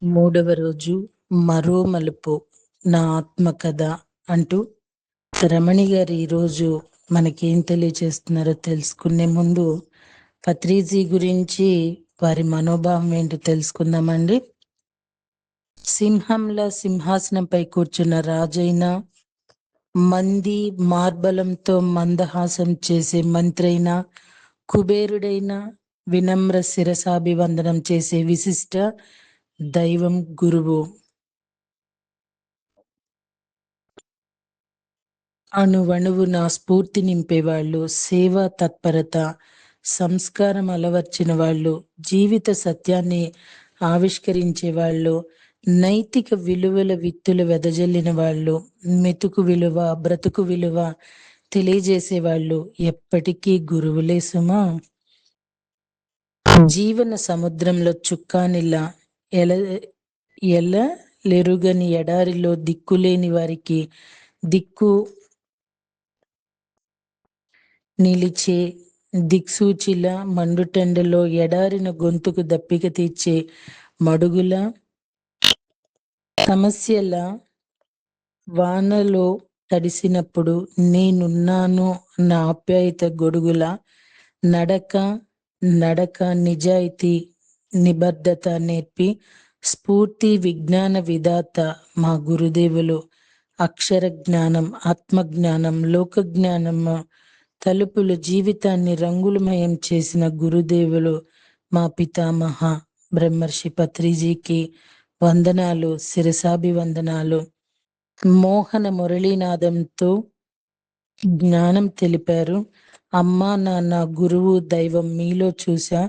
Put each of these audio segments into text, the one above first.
మూడవ రోజు మరో మలుపు నా ఆత్మకథ అంటూ రమణి గారు ఈరోజు మనకేం తెలియచేస్తున్నారో తెలుసుకునే ముందు పత్రిజీ గురించి వారి మనోభావం ఏంటో తెలుసుకుందామండి. సింహంలా సింహాసనంపై కూర్చున్న రాజైనా, మంది మార్బలంతో మందహాసం చేసే మంత్రైనా, కుబేరుడైనా వినమ్ర శిరసాభివందనం చేసే విశిష్ట దైవం గురువు. అణువణువు నా స్ఫూర్తి నింపేవాళ్ళు, సేవా తత్పరత, సంస్కారం అలవర్చిన వాళ్ళు, జీవిత సత్యాన్ని ఆవిష్కరించే వాళ్ళు, నైతిక విలువల విత్తులు వెదజల్లిన వాళ్ళు, మెతుకు విలువ, బ్రతుకు విలువ తెలియజేసే వాళ్ళు ఎప్పటికీ గురువులే సుమా. జీవన సముద్రంలో చుక్కానిలా ఎల ఎలలెరుగని ఎడారిలో దిక్కులేని వారికి దిక్కు నిలిచే దిక్సూచిలా, మండుటెండలో ఎడారిన గొంతుకు దప్పిక తీర్చే మడుగుల, సమస్యల వానలో తడిసినప్పుడు నేనున్నాను నా ఆప్యాయత గొడుగుల, నడక నడక నిజాయితీ నిబద్ధత నేర్పి స్ఫూర్తి విజ్ఞాన విధాత మా గురుదేవులు. అక్షర జ్ఞానం, ఆత్మజ్ఞానం, లోక జ్ఞానం తలుపులు జీవితాన్ని రంగులమయం చేసిన గురుదేవులు మా పితామహ బ్రహ్మర్షి పత్రిజీకి వందనాలు, శిరసాభివందనాలు. మోహన మురళీనాదంతో జ్ఞానం తెలిపారు. అమ్మా నాన్న గురువు దైవం మీలో చూసా.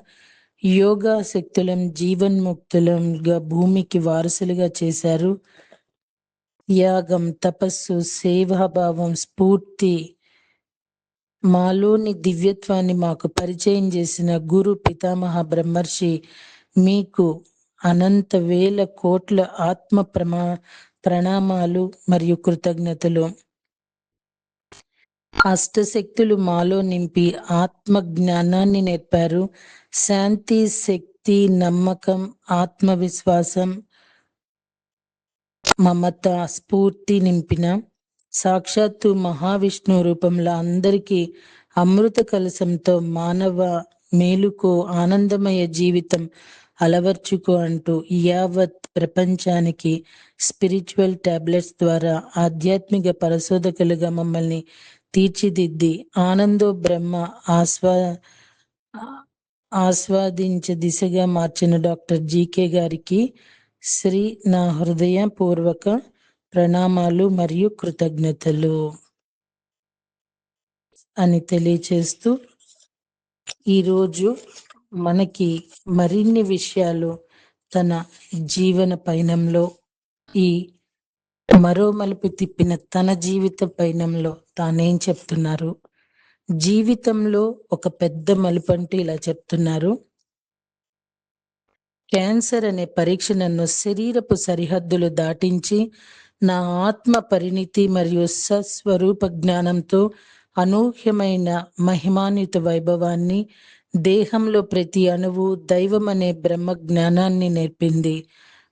యోగా శక్తులం జీవన్ముక్తులంగా భూమికి వారసులుగా చేశారు. త్యాగం, తపస్సు, సేవాభావం, స్ఫూర్తి మాలోని దివ్యత్వాన్ని మాకు పరిచయం చేసిన గురు పితామహ బ్రహ్మర్షి మీకు అనంత వేల కోట్ల ఆత్మ ప్రణామాలు మరియు కృతజ్ఞతలు. అష్టశక్తులు మాలో నింపి ఆత్మ జ్ఞానాన్ని నేర్పారు. శాంతి, శక్తి, నమ్మకం, ఆత్మవిశ్వాసం, మమత, స్ఫూర్తి నింపిన సాక్షాత్తు మహావిష్ణు రూపంలో అందరికీ అమృత కలశంతో మానవ మేలుకో ఆనందమయ జీవితం అలవర్చుకో అంటూ యావత్ ప్రపంచానికి స్పిరిచువల్ టాబ్లెట్స్ ద్వారా ఆధ్యాత్మిక పరిశోధకులుగా మమ్మల్ని తీర్చిదిద్ది ఆనందో బ్రహ్మ ఆస్వాదించే దిశగా మార్చిన డాక్టర్ జీకే గారికి శ్రీ నా హృదయపూర్వక ప్రణామాలు మరియు కృతజ్ఞతలు అని తెలియచేస్తూ ఈరోజు మనకి మరిన్ని విషయాలు తన జీవన పయనంలో ఈ మరో మలుపు తిప్పిన తన జీవిత పయనంలో తానేం చెప్తున్నారు. జీవితంలో ఒక పెద్ద మలుపు అంటూ ఇలా చెప్తున్నారు. క్యాన్సర్ అనే పరీక్ష నన్ను శరీరపు సరిహద్దులు దాటించి నా ఆత్మ పరిణితి మరియు సస్వరూప జ్ఞానంతో అనూహ్యమైన మహిమాన్విత వైభవాన్ని, దేహంలో ప్రతి అణువు దైవం అనే బ్రహ్మ జ్ఞానాన్ని నేర్పింది.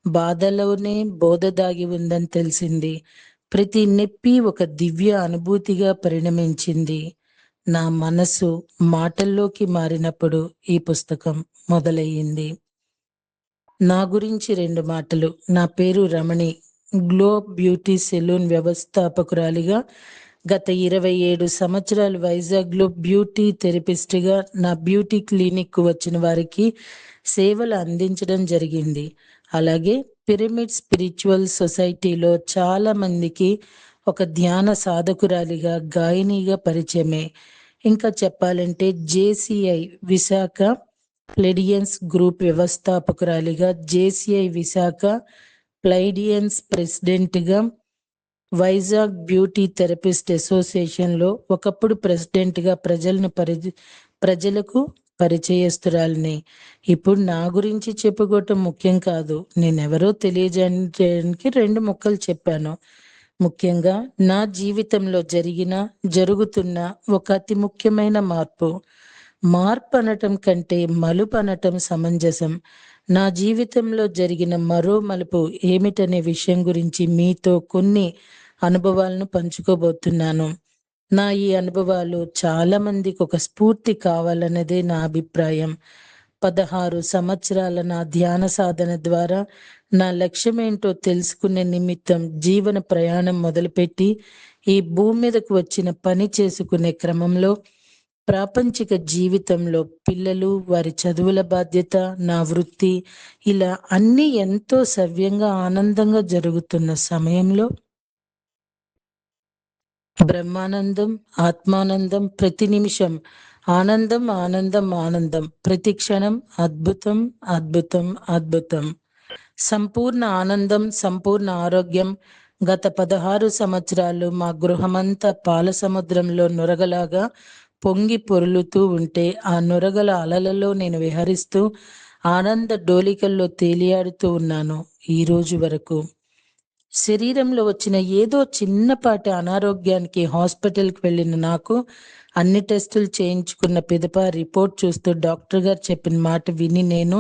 బాధలోనే బోధ దాగి ఉందని తెలిసింది. ప్రతి నొప్పి ఒక దివ్య అనుభూతిగా పరిణమించింది. నా మనసు మాటల్లోకి మారినప్పుడు ఈ పుస్తకం మొదలయ్యింది. నా గురించి 2 మాటలు. నా పేరు రమణి. గ్లో బ్యూటీ సెలూన్ వ్యవస్థాపకురాలిగా గత 27 సంవత్సరాలు వైజాగ్లో బ్యూటీ థెరపిస్ట్గా నా బ్యూటీ క్లినిక్ వచ్చిన వారికి సేవలు అందించడం జరిగింది. అలాగే పిరమిడ్ స్పిరిచువల్ సొసైటీలో చాలా మందికి ఒక ధ్యాన సాధకురాలిగా, గాయనిగా పరిచయమే. ఇంకా చెప్పాలంటే జేసీఐ విశాఖ ప్లెడియన్స్ గ్రూప్ వ్యవస్థాపకురాలిగా, జేసీఐ విశాఖ ప్లైడియన్స్ ప్రెసిడెంట్గా, వైజాగ్ బ్యూటీ థెరపిస్ట్ అసోసియేషన్లో ఒకప్పుడు ప్రెసిడెంట్గా ప్రజలకు పరిచయస్తురాలిని. ఇప్పుడు నా గురించి చెప్పుకోవటం ముఖ్యం కాదు. నేనెవరో తెలియజేయడానికి 2 ముక్కలు చెప్పాను. ముఖ్యంగా నా జీవితంలో జరుగుతున్న ఒక అతి ముఖ్యమైన మార్పు అనటం కంటే మలుపు అనటం సమంజసం. నా జీవితంలో జరిగిన మరో మలుపు ఏమిటనే విషయం గురించి మీతో కొన్ని అనుభవాలను పంచుకోబోతున్నాను. నా ఈ అనుభవాలు చాలా మందికి ఒక స్ఫూర్తి కావాలన్నదే నా అభిప్రాయం. 16 సంవత్సరాల నా ధ్యాన సాధన ద్వారా నా లక్ష్యమేంటో తెలుసుకునే నిమిత్తం జీవన ప్రయాణం మొదలుపెట్టి, ఈ భూమి మీదకు వచ్చిన పని చేసుకునే క్రమంలో ప్రాపంచిక జీవితంలో పిల్లలు, వారి చదువుల బాధ్యత, నా వృత్తి ఇలా అన్నీ ఎంతో సవ్యంగా, ఆనందంగా జరుగుతున్న సమయంలో బ్రహ్మానందం, ఆత్మానందం, ప్రతి నిమిషం ఆనందం, ఆనందం, ఆనందం, ప్రతి క్షణం అద్భుతం, అద్భుతం, అద్భుతం. సంపూర్ణ ఆనందం, సంపూర్ణ ఆరోగ్యం. గత 16 సంవత్సరాలు మా గృహమంతా పాల సముద్రంలో నురగలాగా పొంగి పొర్లుతూ ఉంటే, ఆ నురగల అలలలో నేను విహరిస్తూ ఆనంద డోలికల్లో తేలియాడుతూ ఉన్నాను ఈ రోజు వరకు. శరీరంలో వచ్చిన ఏదో చిన్నపాటి అనారోగ్యానికి హాస్పిటల్కి వెళ్ళిన నాకు అన్ని టెస్టులు చేయించుకున్న పిదప రిపోర్ట్ చూస్తూ డాక్టర్ గారు చెప్పిన మాట విని నేను,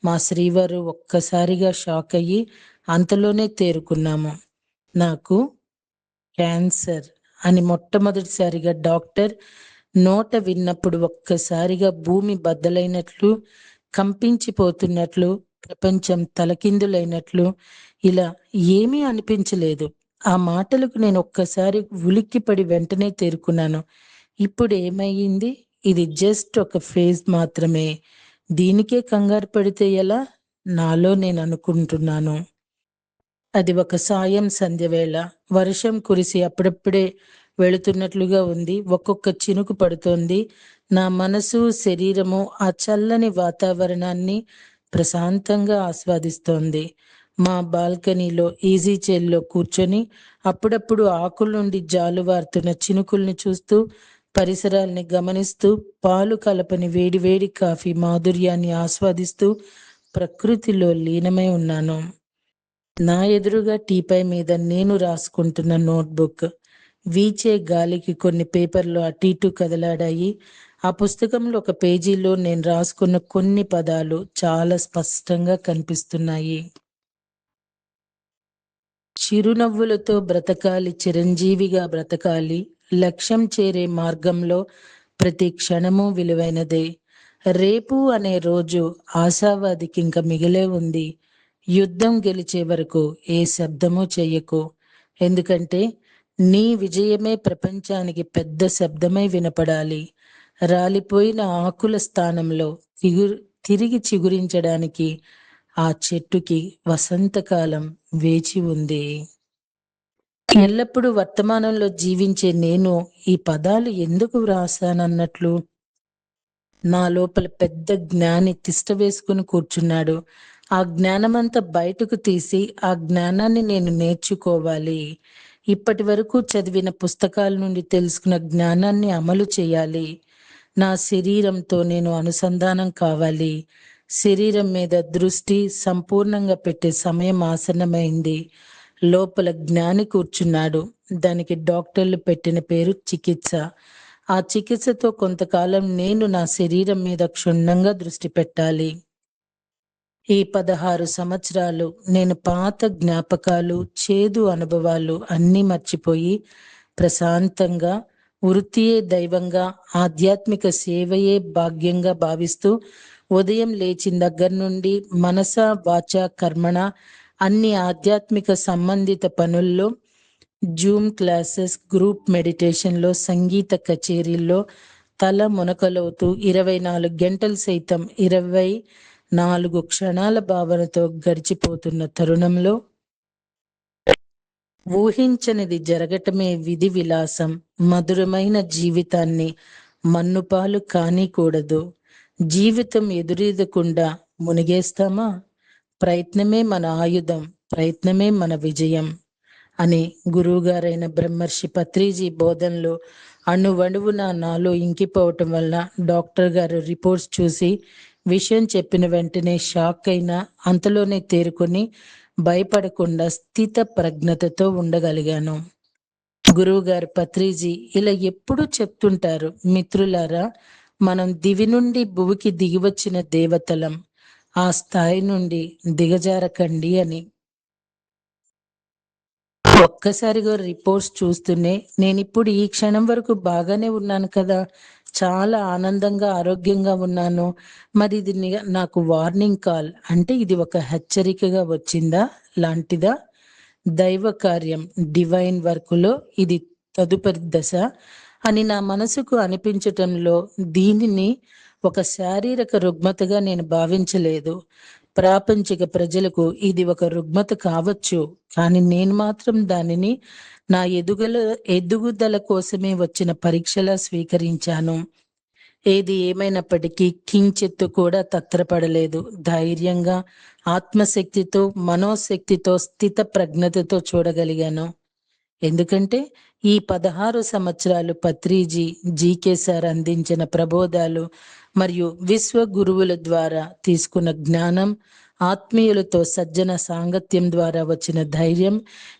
మా శ్రీవారు ఒక్కసారిగా షాక్ అయ్యి అంతలోనే తేరుకున్నాము. నాకు క్యాన్సర్ అని మొట్టమొదటిసారిగా డాక్టర్ నోట విన్నప్పుడు ఒక్కసారిగా భూమి బద్దలైనట్లు, కంపించిపోతున్నట్లు, ప్రపంచం తలకిందులైనట్లు ఇలా ఏమీ అనిపించలేదు. ఆ మాటలకు నేను ఒక్కసారి ఉలిక్కిపడి వెంటనే తేరుకున్నాను. ఇప్పుడు ఏమయ్యింది? ఇది జస్ట్ ఒక ఫేజ్ మాత్రమే. దీనికే కంగారు పడితే ఎలా? నాలో నేను అనుకుంటున్నాను. అది ఒక సాయం సంధ్య వేళ. వర్షం కురిసి అప్పుడప్పుడే వెళుతున్నట్లుగా ఉంది. ఒక్కొక్క చినుకు పడుతోంది. నా మనసు, శరీరము ఆ చల్లని వాతావరణాన్ని ప్రశాంతంగా ఆస్వాదిస్తోంది. మా బాల్కనీలో ఈజీ చైర్‌లో కూర్చొని అప్పుడప్పుడు ఆకుల నుండి జాలువారుతున్న చినుకుల్ని చూస్తూ, పరిసరాల్ని గమనిస్తూ, పాలు కలపని వేడి వేడి కాఫీ మాధుర్యాన్ని ఆస్వాదిస్తూ ప్రకృతిలో లీనమై ఉన్నాను. నా ఎదురుగా టీపై మీద నేను రాసుకుంటున్న నోట్‌బుక్. వీచే గాలికి కొన్ని పేపర్‌లు అటు ఇటు కదలాడాయి. ఆ పుస్తకంలో ఒక పేజీలో నేను రాసుకున్న కొన్ని పదాలు చాలా స్పష్టంగా కనిపిస్తున్నాయి. చిరునవ్వులతో బ్రతకాలి, చిరంజీవిగా బ్రతకాలి. లక్ష్యం చేరే మార్గంలో ప్రతి క్షణము విలువైనదే. రేపు అనే రోజు ఆశావాదికింక మిగిలే ఉంది. యుద్ధం గెలిచే వరకు ఏ శబ్దమూ చెయ్యకు. ఎందుకంటే నీ విజయమే ప్రపంచానికి పెద్ద శబ్దమై వినపడాలి. రాలిపోయిన ఆకుల స్థానంలో తిగురు తిరిగి చిగురించడానికి ఆ చెట్టుకి వసంతకాలం వేచి ఉంది. ఎల్లప్పుడూ వర్తమానంలో జీవించే నేను ఈ పదాలు ఎందుకు వ్రాసానన్నట్లు నా లోపల పెద్ద జ్ఞాని తిష్ట వేసుకుని కూర్చున్నాడు. ఆ జ్ఞానమంతా బయటకు తీసి ఆ జ్ఞానాన్ని నేను నేర్చుకోవాలి. ఇప్పటి వరకు చదివిన పుస్తకాల నుండి తెలుసుకున్న జ్ఞానాన్ని అమలు చేయాలి. నా శరీరంతో నేను అనుసంధానం కావాలి. శరీరం మీద దృష్టి సంపూర్ణంగా పెట్టే సమయం ఆసన్నమైంది. లోపల జ్ఞాని కూర్చున్నాడు. దానికి డాక్టర్లు పెట్టిన పేరు చికిత్స. ఆ చికిత్సతో కొంతకాలం నేను నా శరీరం మీద క్షుణ్ణంగా దృష్టి పెట్టాలి. ఈ 16 సంవత్సరాలు నేను పాత జ్ఞాపకాలు, చేదు అనుభవాలు అన్నీ మర్చిపోయి ప్రశాంతంగా, వృత్తియే దైవంగా, ఆధ్యాత్మిక సేవయే భాగ్యంగా భావిస్తూ ఉదయం లేచిన దగ్గర నుండి మనస, వాచ, కర్మణ అన్ని ఆధ్యాత్మిక సంబంధిత పనుల్లో, జూమ్ క్లాసెస్, గ్రూప్ మెడిటేషన్‌లో, సంగీత కచేరీల్లో తల మునకలవుతూ 24 గంటలు సైతం 24 క్షణాల భావనతో గడిచిపోతున్న తరుణంలో ఊహించనిది జరగటమే విధి విలాసం. మధురమైన జీవితాన్ని మన్నుపాలు కానీకూడదు. జీవితం ఎదురీదకుండా మునిగేస్తామా? ప్రయత్నమే మన ఆయుధం. ప్రయత్నమే మన విజయం అని గురువుగారైన బ్రహ్మర్షి పత్రిజీ బోధనలు అణువణువున నాలో ఇంకిపోవటం వల్ల డాక్టర్ గారు రిపోర్ట్స్ చూసి విషయం చెప్పిన వెంటనే షాక్ అయినా అంతలోనే తేరుకొని భయపడకుండా స్థిత ప్రజ్ఞతతో ఉండగలిగాను. గురువుగారు పత్రిజీ ఇలా ఎప్పుడూ చెప్తుంటారు, మిత్రులారా, మనం దివి నుండి భువికి దిగివచ్చిన దేవతలం. ఆ స్థాయి నుండి దిగజారకండి అని. ఒక్కసారిగా రిపోర్ట్స్ చూస్తూనే నేనిప్పుడు ఈ క్షణం వరకు బాగానే ఉన్నాను కదా! చాలా ఆనందంగా, ఆరోగ్యంగా ఉన్నాను. మరి ఇది నాకు వార్నింగ్ కాల్ అంటే ఇది ఒక హెచ్చరికగా వచ్చిందా లాంటిదా? దైవ కార్యం, డివైన్ వర్క్‌లో ఇది తదుపరి దశ అని నా మనసుకు అనిపించటంలో దీనిని ఒక శారీరక రుగ్మతగా నేను భావించలేదు. ప్రాపంచిక ప్రజలకు ఇది ఒక రుగ్మత కావచ్చు. కానీ నేను మాత్రం దానిని నా ఎదుగుదల కోసమే వచ్చిన పరీక్షలా స్వీకరించాను. ఏది ఏమైనప్పటికీ కించిత్తు కూడా తత్తరపడలేదు. ధైర్యంగా, ఆత్మశక్తితో, మనోశక్తితో, స్థిత ప్రజ్ఞతతో చూడగలిగాను. ఎందుకంటే ఈ 16 సంవత్సరాలు పత్రిజీ, జీకే సార్ అందించిన ప్రబోధాలు మరియు విశ్వ గురువుల ద్వారా తీసుకున్న జ్ఞానం, ఆత్మీయులతో సజ్జన సాంగత్యం ద్వారా వచ్చిన ధైర్యం,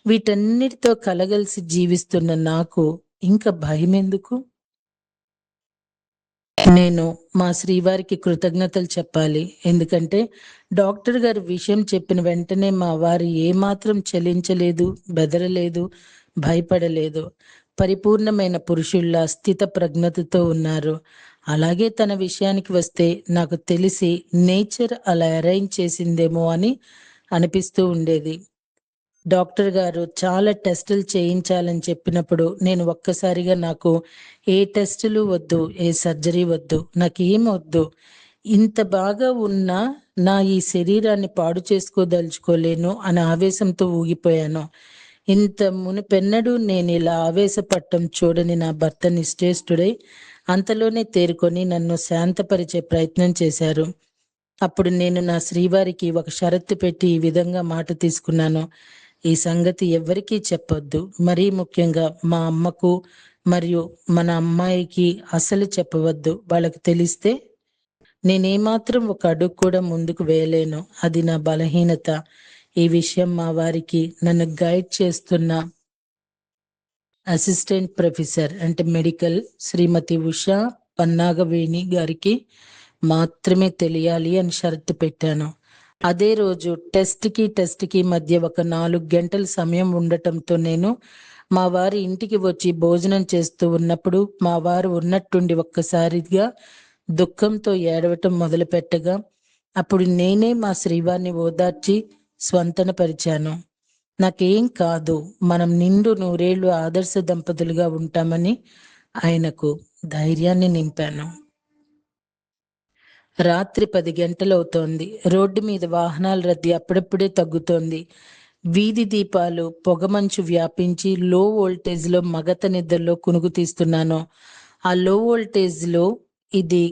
వీటన్నిటితో కలగలిసి జీవిస్తున్న నాకు ఇంక భయమెందుకు? నేను మా శ్రీవారికి కృతజ్ఞతలు చెప్పాలి. ఎందుకంటే డాక్టర్ గారు విషయం చెప్పిన వెంటనే మా వారు ఏమాత్రం చలించలేదు, బెదరలేదు, భయపడలేదు. పరిపూర్ణమైన పురుషుల్లా స్థిత ప్రజ్ఞతతో ఉన్నారు. అలాగే తన విషయానికి వస్తే నాకు తెలిసి నేచర్ అలా అరేంజ్ చేసిందేమో అని అనిపిస్తూ ఉండేది. డాక్టర్ గారు చాలా టెస్టులు చేయించాలని చెప్పినప్పుడు నేను ఒక్కసారిగా నాకు ఏ టెస్టులు వద్దు, ఏ సర్జరీ వద్దు, నాకేం వద్దు. ఇంత బాగా ఉన్నా నా ఈ శరీరాన్ని పాడు చేసుకోదలుచుకోలేను అని ఆవేశంతో ఊగిపోయాను. ఇంత మునుపెన్నడూ నేను ఇలా ఆవేశపడటం చూడని నా భర్త నిశ్చేష్టుడై అంతలోనే తేరుకొని నన్ను శాంతపరిచే ప్రయత్నం చేశారు. అప్పుడు నేను నా శ్రీవారికి ఒక షరతు పెట్టి ఈ విధంగా మాట తీసుకున్నాను. ఈ సంగతి ఎవ్వరికీ చెప్పొద్దు. మరీ ముఖ్యంగా మా అమ్మకు మరియు మన అమ్మాయికి అసలు చెప్పవద్దు. వాళ్ళకి తెలిస్తే నేనేమాత్రం ఒక అడుగు కూడా ముందుకు వేయలేను. అది నా బలహీనత. ఈ విషయం మా వారికి నన్ను గైడ్ చేస్తున్న అసిస్టెంట్ ప్రొఫెసర్ అంటే మెడికల్ శ్రీమతి ఉషా పన్నాగవేణి గారికి మాత్రమే తెలియాలి అని షరతు పెట్టాను. అదే రోజు టెస్ట్‌కి మధ్య ఒక 4 గంటల సమయం ఉండటంతో నేను మా వారి ఇంటికి వచ్చి భోజనం చేస్తూ ఉన్నప్పుడు మా వారు ఉన్నట్టుండి ఒక్కసారిగా దుఃఖంతో ఏడవటం మొదలుపెట్టగా అప్పుడు నేనే మా శ్రీవారిని ఓదార్చి స్వంతనపరిచాను. నాకేం కాదు. మనం నిండు నూరేళ్లు ఆదర్శ దంపతులుగా ఉంటామని ఆయనకు ధైర్యాన్ని నింపాను. రాత్రి 10 గంటలవుతోంది. రోడ్డు మీద వాహనాల రద్దీ అప్పుడప్పుడే తగ్గుతోంది. వీధి దీపాలు పొగమంచు వ్యాపించి లో వోల్టేజ్‌లో మగత నిద్రలో కునుకు తీస్తున్నాను. ఆ లో వోల్టేజ్‌లో ఇది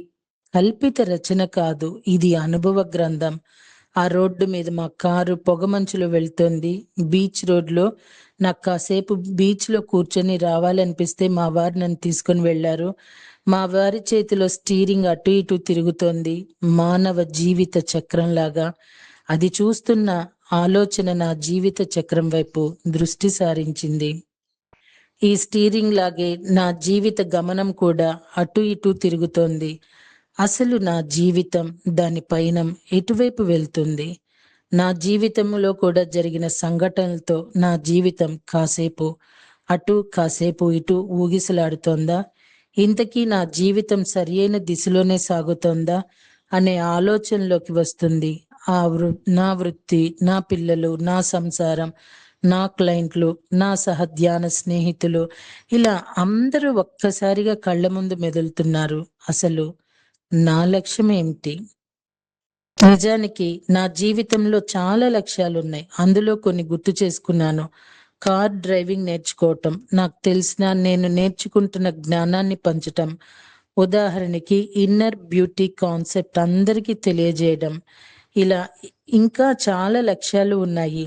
కల్పిత రచన కాదు. ఇది అనుభవ గ్రంథం. ఆ రోడ్డు మీద మా కారు పొగమంచులో వెళ్తోంది. బీచ్ రోడ్‌లో నాకు కాసేపు బీచ్‌లో కూర్చొని రావాలనిపిస్తే మా వారు నన్ను తీసుకొని వెళ్లారు. మా వారి చేతిలో స్టీరింగ్ అటు ఇటు తిరుగుతోంది. మానవ జీవిత చక్రంలాగా. అది చూస్తున్న ఆలోచన నా జీవిత చక్రం వైపు దృష్టి సారించింది. ఈ స్టీరింగ్ లాగే నా జీవిత గమనం కూడా అటు ఇటు తిరుగుతోంది. అసలు నా జీవితం, దాని పయనం ఎటువైపు వెళ్తుంది? నా జీవితంలో కూడా జరిగిన సంఘటనలతో నా జీవితం కాసేపు అటు, కాసేపు ఇటు ఊగిసలాడుతోందా? ఇంతకీ నా జీవితం సరియైన దిశలోనే సాగుతోందా? అనే ఆలోచనలోకి వస్తుంది. నా వృత్తి, నా పిల్లలు, నా సంసారం, నా క్లయింట్లు, నా సహధ్యాన స్నేహితులు ఇలా అందరూ ఒక్కసారిగా కళ్ళ ముందు మెదులుతున్నారు. అసలు నా లక్ష్యం ఏమిటి? నిజానికి నా జీవితంలో చాలా లక్ష్యాలున్నాయి. అందులో కొన్ని గుర్తు చేసుకున్నాను. కార్ డ్రైవింగ్ నేర్చుకోవటం, నాకు తెలిసిన నేను నేర్చుకుంటున్న జ్ఞానాన్ని పంచటం, ఉదాహరణకి ఇన్నర్ బ్యూటీ కాన్సెప్ట్ అందరికీ తెలియజేయడం. ఇలా ఇంకా చాలా లక్ష్యాలు ఉన్నాయి.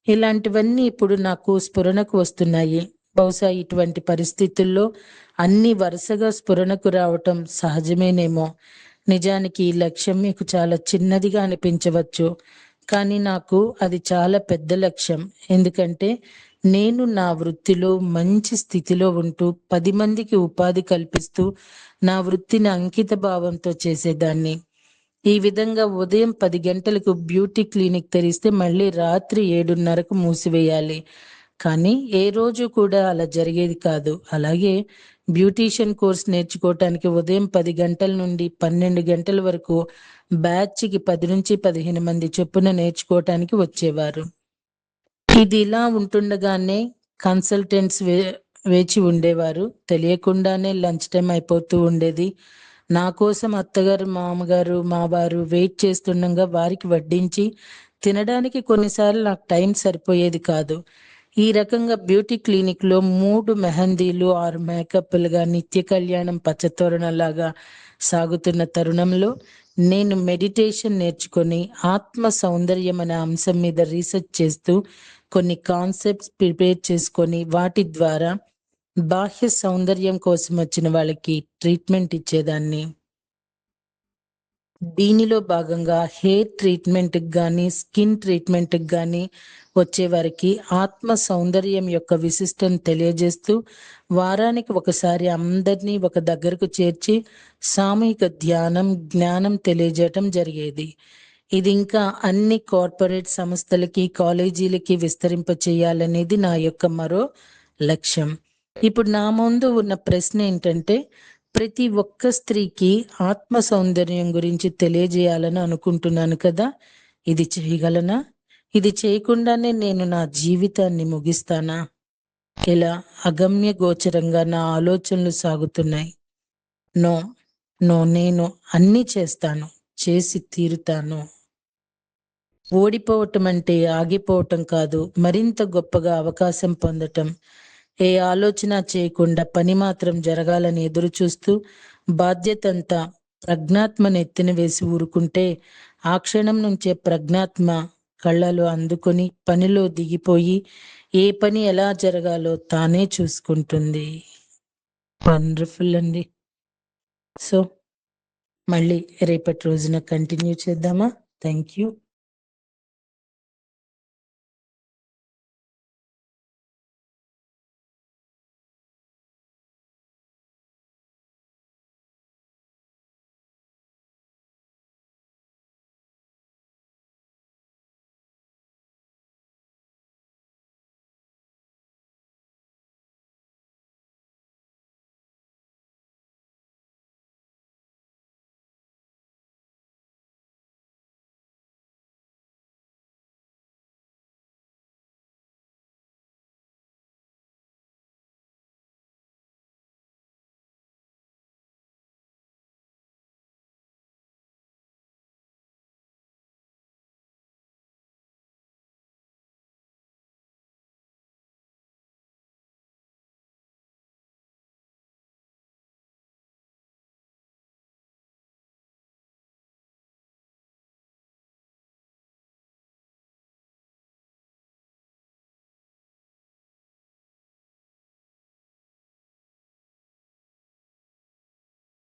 ఇలాంటివన్నీ ఇప్పుడు నాకు స్ఫురణకు వస్తున్నాయి. బహుశా ఇటువంటి పరిస్థితుల్లో అన్ని వరుసగా స్ఫురణకు రావటం సహజమేనేమో. నిజానికి ఈ లక్ష్యం మీకు చాలా చిన్నదిగా అనిపించవచ్చు. కానీ నాకు అది చాలా పెద్ద లక్ష్యం. ఎందుకంటే నేను నా వృత్తిలో మంచి స్థితిలో ఉంటూ 10 మందికి ఉపాధి కల్పిస్తూ నా వృత్తిని అంకిత భావంతో చేసేదాన్ని. ఈ విధంగా ఉదయం 10 గంటలకు బ్యూటీ క్లినిక్ తెరిస్తే మళ్ళీ రాత్రి 7:30కు మూసివేయాలి. కానీ ఏ రోజు కూడా అలా జరిగేది కాదు. అలాగే బ్యూటీషియన్ కోర్స్ నేర్చుకోవటానికి ఉదయం 10 గంటల నుండి 12 గంటల వరకు బ్యాచ్‌కి 10-15 మంది చొప్పున నేర్చుకోవటానికి వచ్చేవారు. ఇది ఇలా ఉంటుండగానే కన్సల్టెంట్స్ వేచి ఉండేవారు. తెలియకుండానే లంచ్ టైమ్ అయిపోతూ ఉండేది. నా కోసం అత్తగారు, మామగారు, మా వారు వెయిట్ చేస్తుండగా వారికి వడ్డించి తినడానికి కొన్నిసార్లు నాకు టైం సరిపోయేది కాదు. ఈ రకంగా బ్యూటీ క్లినిక్‌లో 3 మెహందీలు, 6 మేకప్‌లుగా నిత్య కళ్యాణం పచ్చతోరణంలాగా సాగుతున్న తరుణంలో నేను మెడిటేషన్ నేర్చుకొని ఆత్మ సౌందర్యం అనే అంశం మీద రీసెర్చ్ చేస్తూ కొన్ని కాన్సెప్ట్స్ ప్రిపేర్ చేసుకొని వాటి ద్వారా బాహ్య సౌందర్యం కోసం వచ్చిన వాళ్ళకి ట్రీట్మెంట్ ఇచ్చేదాన్ని. దీనిలో భాగంగా హెయిర్ ట్రీట్మెంట్‌కి గానీ, స్కిన్ ట్రీట్మెంట్‌కి గానీ వచ్చేవారికి ఆత్మ సౌందర్యం యొక్క విశిష్టను తెలియజేస్తూ, వారానికి ఒకసారి అందరినీ ఒక దగ్గరకు చేర్చి సామూహిక ధ్యానం, జ్ఞానం తెలియజేయటం జరిగేది. ఇది ఇంకా అన్ని కార్పొరేట్ సంస్థలకి, కాలేజీలకి విస్తరింపచేయాలనేది నా యొక్క మరో లక్ష్యం. ఇప్పుడు నా ముందు ఉన్న ప్రశ్న ఏంటంటే, ప్రతి ఒక్క స్త్రీకి ఆత్మ సౌందర్యం గురించి తెలియజేయాలని అనుకుంటున్నాను కదా! ఇది చేయగలనా? ఇది చేయకుండానే నేను నా జీవితాన్ని ముగిస్తానా? ఇలా అగమ్య గోచరంగా నా ఆలోచనలు సాగుతున్నాయి. నో, నో, నేను అన్నీ చేస్తాను. చేసి తీరుతాను. ఓడిపోవటం అంటే ఆగిపోవటం కాదు, మరింత గొప్పగా అవకాశం పొందటం. ఏ ఆలోచన చేయకుండా పని మాత్రం జరగాలని ఎదురు చూస్తూ బాధ్యతంతా ప్రజ్ఞాత్మను ఎత్తిన వేసి ఊరుకుంటే ఆ క్షణం నుంచే ప్రజ్ఞాత్మ కళ్ళలో అందుకొని పనిలో దిగిపోయి ఏ పని ఎలా జరగాలో తానే చూసుకుంటుంది. వండర్ఫుల్ అండి. సో మళ్ళీ రేపటి రోజున కంటిన్యూ చేద్దామా? Thank you.